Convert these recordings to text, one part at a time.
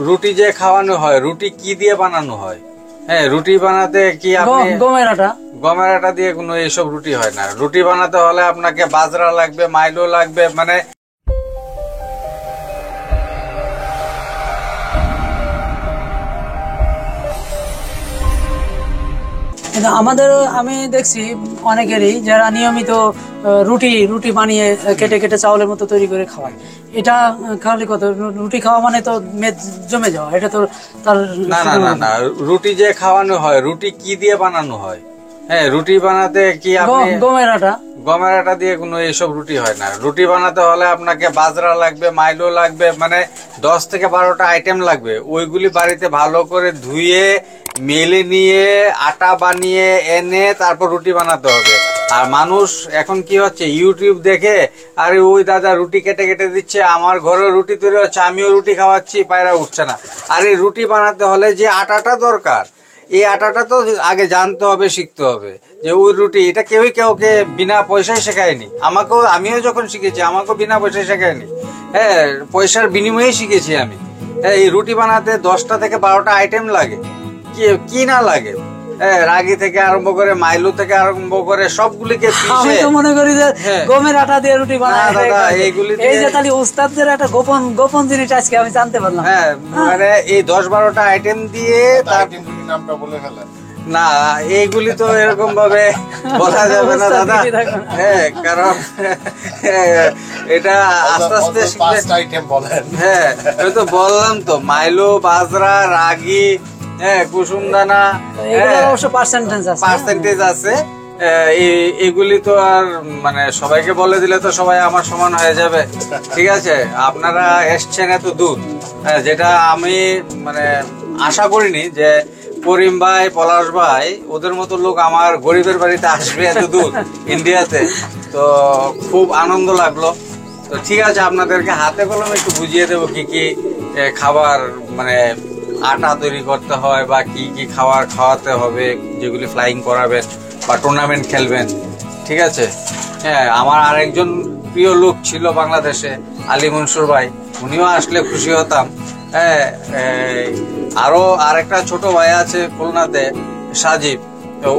রুটি যে খাওয়ানো হয়, রুটি কি দিয়ে বানানো হয়? হ্যাঁ, রুটি বানাতে কি আপনি গমের আটা দিয়ে কোনো এইসব রুটি হয় না। রুটি বানাতে হলে আপনাকে বাজরা লাগবে, মাইলো লাগবে, মানে আমাদের আমি দেখছি অনেকেরই যারা নিয়মিত রুটি রুটি বানিয়ে কেটে কেটে চাউলের মতো তৈরি করে খাওয়ায়। এটা খাওয়ালে কত, রুটি খাওয়া মানে তো মেদ জমে যাওয়া, এটা তো তার না না না না। রুটি যে খাওয়ানো হয়, রুটি কি দিয়ে বানানো হয়? হ্যাঁ, রুটি বানাতে কি আপনি গমের আটা দিয়ে কোনো এইসব রুটি হয় না। রুটি বানাতে হলে আপনাকে বাজরা লাগবে, মাইলো লাগবে, মানে 10 থেকে 12টা আইটেম লাগবে। ওইগুলি বাড়িতে ভালো করে ধুয়ে মেলে নিয়ে আটা বানিয়ে এনে তারপর রুটি বানাতে হবে। আর মানুষ এখন কি হচ্ছে, ইউটিউব দেখে আরে ওই দাদা রুটি কেটে কেটে দিচ্ছে, আমার ঘরে রুটি তৈরি হচ্ছে, আমিও রুটি খাওয়াচ্ছি, পায়রা উঠছে না। আর এই রুটি বানাতে হলে যে আটাটা দরকার, এই আটাটা তো আগে জানতে হবে, শিখতে হবে যে ওই রুটি, এটা কেউই কাউকে বিনা পয়সায় শেখায়নি। আমিও যখন শিখেছি আমাকেও বিনা পয়সায় শেখায়নি। হ্যাঁ, পয়সার বিনিময়ে শিখেছি আমি। হ্যাঁ, এই রুটি বানাতে 10টা থেকে 12টা আইটেম লাগে, কি না লাগে। রাগি থেকে আরম্ভ করে মাইলু থেকে আরম্ভ করে সবগুলিকে আমি তো মনে করি যে গমের আটা দিয়ে রুটি বানায় এইগুলি, এই যে তাহলে উস্তাদদের একটা গোপন গোপন জিনিস আজকে আমি জানতে পারলাম। হ্যাঁ, মানে এই 10-12টা আইটেম দিয়ে নামটা বলে ফেলেন না, এইগুলি তো এরকম ভাবে বলা যাবে না দাদা। হ্যাঁ, কারণ এটা আস্তে আস্তে হ্যাঁ, তো বললাম তো, মাইলো, বাজরা, রাগি, হ্যাঁ, কুসুম দানা, পার্সেন্টেজ আছে। এগুলি তো আর মানে সবাইকে বলে দিলে তো সবাই আমার সমান হয়ে যাবে। ঠিক আছে, আপনারা এসছেন এত দূর, যেটা আমি মানে আশা করিনি যে করিম ভাই, পলাশ ভাই ওদের মতো লোক আমার গরিবের বাড়িতে আসবে এত দূর ইন্ডিয়াতে। তো খুব আনন্দ লাগলো। তো ঠিক আছে, আপনাদেরকে হাতে কলমে একটু বুঝিয়ে দেবো কি কি খাবার, মানে আটা তৈরি করতে হয় বা কি কি খাওয়াতে হবে, যেগুলি ফ্লাইং করাবেন বা টুর্নামেন্ট খেলবেন। ঠিক আছে। হ্যাঁ, আমার আরেকজন প্রিয় লোক ছিল বাংলাদেশে, আলী মনসুর ভাই, উনিও আসলে খুশি হতাম। হ্যাঁ, আরো আরেকটা ছোট ভাই আছে খুলনাতে, সাজিব।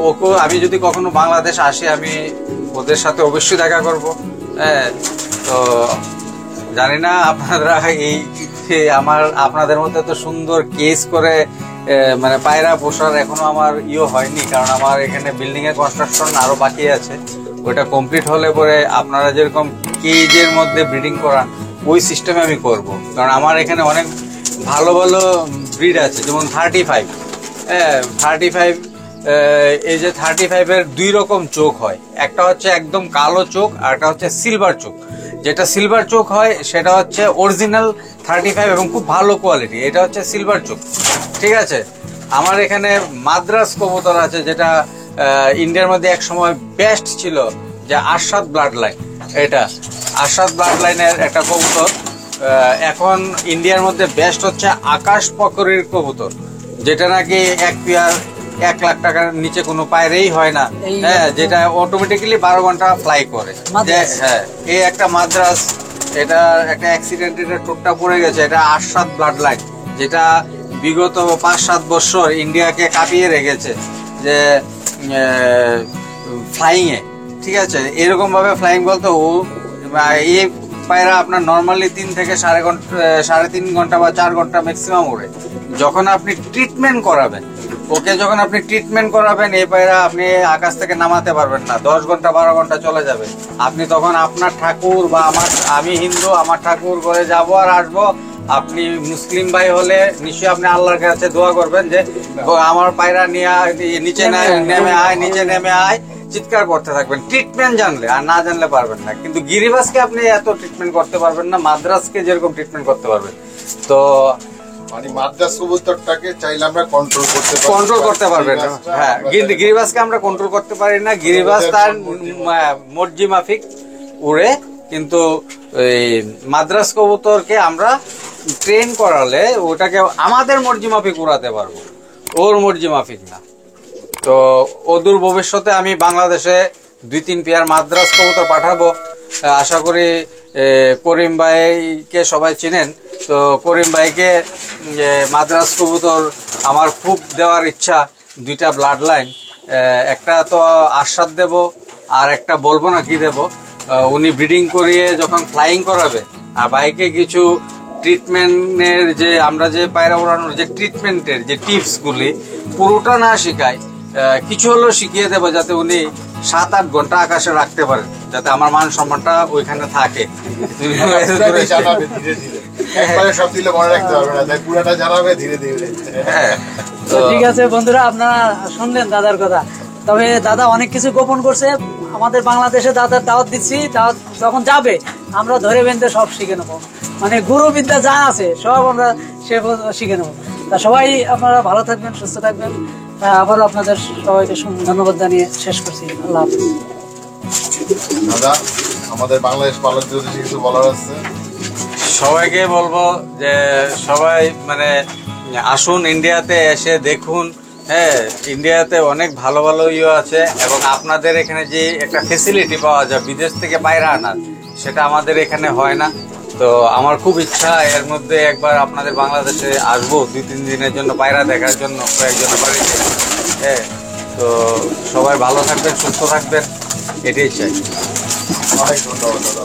ওকে আমি যদি কখনো বাংলাদেশ আসি, আমি ওদের সাথে অবশ্যই দেখা করব। হ্যাঁ, তো জানি না আপনারা আপনাদের মধ্যে তো সুন্দর কেস করে মানে পায়রা পোষার এখনো আমার হয়নি, কারণ আমার এখানে বিল্ডিং এর কনস্ট্রাকশন আরো বাকি আছে। ওইটা কমপ্লিট হলে পরে আপনারা যেরকম কেজের মধ্যে ব্রিডিং করান, ওই সিস্টেমে আমি করব। কারণ আমার এখানে অনেক ভালো ভালো ব্রিড আছে, যেমন 35। হ্যাঁ, 35, এই যে 35-এর 2 রকম চোখ হয়। একটা হচ্ছে একদম কালো চোখ, আর একটা হচ্ছে সিলভার চোখ। যেটা সিলভার চোখ হয় সেটা হচ্ছে অরিজিনাল 35 এবং খুব ভালো কোয়ালিটি। এটা হচ্ছে সিলভার চোখ। ঠিক আছে। আমার এখানে মাদ্রাস কবুতর আছে, যেটা ইন্ডিয়ার মধ্যে এক সময় বেস্ট ছিল, যে আরশাদ ব্লাড লাইন। এটা আরশাদ ব্লাড লাইনের একটা কবুতর। এখন ইন্ডিয়ার মধ্যে বেস্ট হচ্ছে আকাশ পকরির কবুতর, যেটা নাকি এক পেয়ার 1 লাখ টাকার নিচে কোনো পায়রেই হয় না। হ্যাঁ, যেটা অটোমেটিক্যালি 12 ঘন্টা ফ্লাই করে। হ্যাঁ, এই একটা মাদ্রাস, এটা একটা অ্যাক্সিডেন্টের টোটটা পড়ে গেছে। এটা আরশাদ ব্লাড লাইন, যেটা বিগত 5-7 বছর ইন্ডিয়াকে কাঁপিয়ে রেখেছে যে ফ্লাইং এ। ঠিক আছে, এরকম ভাবে ফ্লাইং বলতে এই পায়রা আপনার নর্মালি 3 থেকে 3.5 ঘন্টা বা 4 ঘন্টা ম্যাক্সিমাম ওড়ে। যখন আপনি ট্রিটমেন্ট করাবেন, যখন আপনি ট্রিটমেন্ট করাবেন, এই পায়রা আপনি আকাশ থেকে নামাতে পারবেন না। 10 ঘন্টা 12 ঘন্টা চলে যাবে। আপনি তখন আপনার ঠাকুর বা আমি হিন্দু, আমার ঠাকুর ঘরে যাবো আর আসবো। আপনি মুসলিম ভাই হলে নিশ্চয়ই আপনি আল্লাহর কাছে দোয়া করবেন যে আমার পায়রা নিচে নেমে আয়, চিৎকার করতে থাকবেন। ট্রিটমেন্ট জানলে, আর না জানলে পারবেন না। কিন্তু গিরিবাসকে আপনি এত ট্রিটমেন্ট করতে পারবেন না, মাদ্রাসকে যেরকম ট্রিটমেন্ট করতে পারবেন। তো মানে মাদ্রাস কবুতরটাকে চাইলে আমরা কন্ট্রোল করতে পারবেন। হ্যাঁ, কিন্তু গিরিবাসকে আমরা কন্ট্রোল করতে পারি না। গিরিবাস তার মর্জি মাফিক উড়ে, কিন্তু এই মাদ্রাস কবুতরকে আমরা ট্রেন করালে ওটাকে আমাদের মর্জি মাফিক উড়াতে পারবো, ওর মর্জি মাফিক না। তো অদূর ভবিষ্যতে আমি বাংলাদেশে 2-3 পেয়ার মাদ্রাস কবুতর পাঠাবো। আশা করি করিম ভাইকে সবাই চিনেন। তো করিম ভাইকে মাদ্রাজ কবুতর আমার খুব দেওয়ার ইচ্ছা, 2টা ব্লাড লাইন, একটা তো আশ্বাদ দেব, আর একটা বলবো না কি দেব। উনি ব্রিডিং করিয়ে যখন ফ্লাইং করাবে, আর ভাইকে কিছু ট্রিটমেন্টের যে আমরা যে পায়রা ওড়ানোর যে ট্রিটমেন্টের যে টিপসগুলি পুরোটা না শিখাই, কিছু হলেও শিখিয়ে দেবো, যাতে উনি 7-8 ঘন্টা আকাশে রাখতে পারেন, যাতে আমার মান সম্মানটা ওইখানে থাকে। আপনাকে জানাবে ধীরে ধীরে, একবারে সব দিলে মনে রাখতে পারবে না, তাই পুরাটা জানাবে ধীরে ধীরে। হ্যাঁ, তো ঠিক আছে বন্ধুরা, আপনারা শুনলেন দাদার কথা। তবে দাদা অনেক কিছু গোপন করছে। আমাদের বাংলাদেশে দাদার দাওয়াত দিচ্ছি, দাওয়াত যখন যাবে আমরা ধরে বেঁধে সব শিখে নেবো, মানে গুরুবিদ্যা যা আছে সব আমরা সে শিখে নেবো। তা সবাই আপনারা ভালো থাকবেন, সুস্থ থাকবেন। আবারও আপনাদের সবাইকে ধন্যবাদ জানিয়ে শেষ করছি। আল্লাহ হাফিজ। দাদা, আমাদের বাংলাদেশ পালকদের উদ্দেশ্যে কিছু বলার আছে? সবাইকে বলবো যে সবাই মানে আসুন ইন্ডিয়াতে, এসে দেখুন। হ্যাঁ, ইন্ডিয়াতে অনেক ভালো ভালো আছে, এবং আপনাদের এখানে যে একটা ফেসিলিটি পাওয়া যায় বিদেশ থেকে পায়রা আনার, সেটা আমাদের এখানে হয় না। তো আমার খুব ইচ্ছা এর মধ্যে একবার আপনাদের বাংলাদেশে আসবো 2-3 দিনের জন্য পায়রা দেখার জন্য, কয়েকজনের বাড়িতে। হ্যাঁ, তো সবাই ভালো থাকবেন, সুস্থ থাকবেন, এটাই চাই। অনেক ধন্যবাদ দাদা।